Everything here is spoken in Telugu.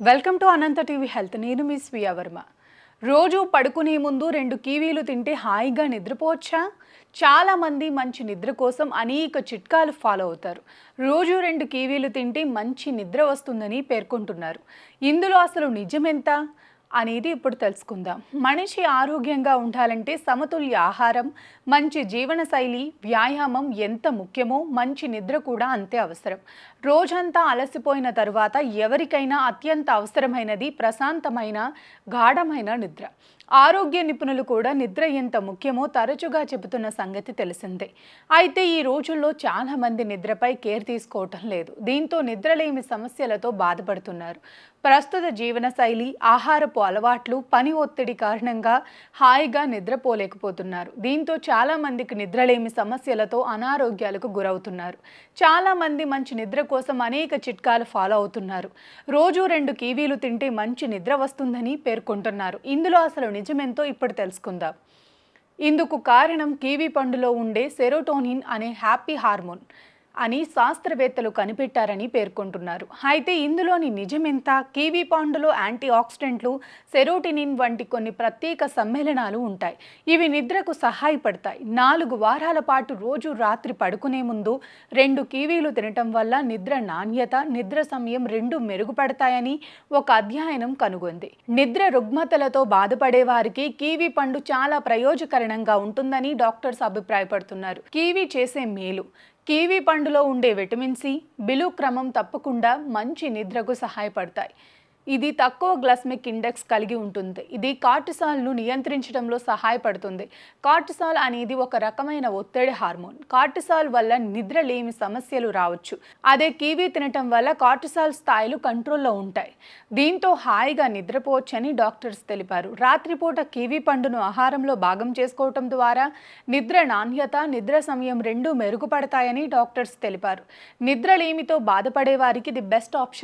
Welcome to Anantha TV health. నేను మీ స్వీయ వర్మ. రోజు పడుకునే ముందు 2 కివీలు తింటే హాయిగా నిద్రపోవచ్చా? చాలా మంది మంచి నిద్ర కోసం అనేక చిట్కాలు ఫాలో అవుతారు. రోజు 2 కివీలు తింటే మంచి నిద్ర వస్తుందని పేర్కొంటున్నారు. ఇందులో అసలు నిజమెంత అనేది ఇప్పుడు తెలుసుకుందాం. మనిషి ఆరోగ్యంగా ఉండాలంటే సమతుల్య ఆహారం, మంచి జీవనశైలి, వ్యాయామం ఎంత ముఖ్యమో మంచి నిద్ర కూడా అంతే అవసరం. రోజంతా అలసిపోయిన తరువాత ఎవరికైనా అత్యంత అవసరమైనది ప్రశాంతమైన, గాఢమైన నిద్ర. ఆరోగ్య నిపుణులు కూడా నిద్ర ఎంత ముఖ్యమో తరచుగా చెబుతున్న సంగతి తెలిసిందే. అయితే ఈ రోజుల్లో చాలా మంది నిద్రపై కేర్ తీసుకోవటం లేదు. దీంతో నిద్రలేమి సమస్యలతో బాధపడుతున్నారు. ప్రస్తుత జీవనశైలి, ఆహారపు అలవాట్లు, పని ఒత్తిడి కారణంగా హాయిగా నిద్రపోలేకపోతున్నారు. దీంతో చాలా మందికి నిద్రలేమి సమస్యలతో అనారోగ్యాలకు గురవుతున్నారు. చాలా మంది మంచి నిద్ర కోసం అనేక చిట్కాలు ఫాలో అవుతున్నారు. రోజు 2 కివీలు తింటే మంచి నిద్ర వస్తుందని పేర్కొంటున్నారు. ఇందులో అసలు నిజమెంతో ఇప్పుడు తెలుసుకుందాం. ఇందుకు కారణం కివీ పండులో ఉండే సెరోటోనిన్ అనే హ్యాపీ హార్మోన్ అని శాస్త్రవేత్తలు కనిపెట్టారని పేర్కొంటున్నారు. అయితే ఇందులోని నిజమెంత? కివీ పండులో యాంటీ ఆక్సిడెంట్లు, సెరోటోనిన్ వంటి కొన్ని ప్రత్యేక సమ్మేళనాలు ఉంటాయి. ఇవి నిద్రకు సహాయపడతాయి. 4 వారాల పాటు రోజు రాత్రి పడుకునే ముందు 2 కివీలు తినటం వల్ల నిద్ర నాణ్యత, నిద్ర సమయం రెండూ మెరుగుపడతాయని ఒక అధ్యయనం కనుగొంది. నిద్ర రుగ్మతలతో బాధపడే వారికి కివీ పండు చాలా ప్రయోజనకరంగా ఉంటుందని డాక్టర్స్ అభిప్రాయపడుతున్నారు. కివీ చేసే మేలు. కివీ పండులో ఉండే విటమిన్ సి, బిలు క్రమం తప్పకుండా మంచి నిద్రకు సహాయపడతాయి. ఇది తక్కువ గ్లైసెమిక్ ఇండెక్స్ కలిగి ఉంటుంది. ఇది కార్టిసాల్ను నియంత్రించడంలో సహాయపడుతుంది. కార్టిసాల్ అనేది ఒక రకమైన ఒత్తిడి హార్మోన్. కార్టిసాల్ వల్ల నిద్రలేమి సమస్యలు రావచ్చు. అదే కివీ తినటం వల్ల కార్టిసాల్ స్థాయిలు కంట్రోల్లో ఉంటాయి. దీంతో హాయిగా నిద్రపోవచ్చని డాక్టర్స్ తెలిపారు. రాత్రిపూట కివీ పండును ఆహారంలో భాగం చేసుకోవటం ద్వారా నిద్ర నాణ్యత, నిద్ర సమయం రెండూ మెరుగుపడతాయని డాక్టర్స్ తెలిపారు. నిద్రలేమితో బాధపడే వారికి ఇది బెస్ట్ ఆప్షన్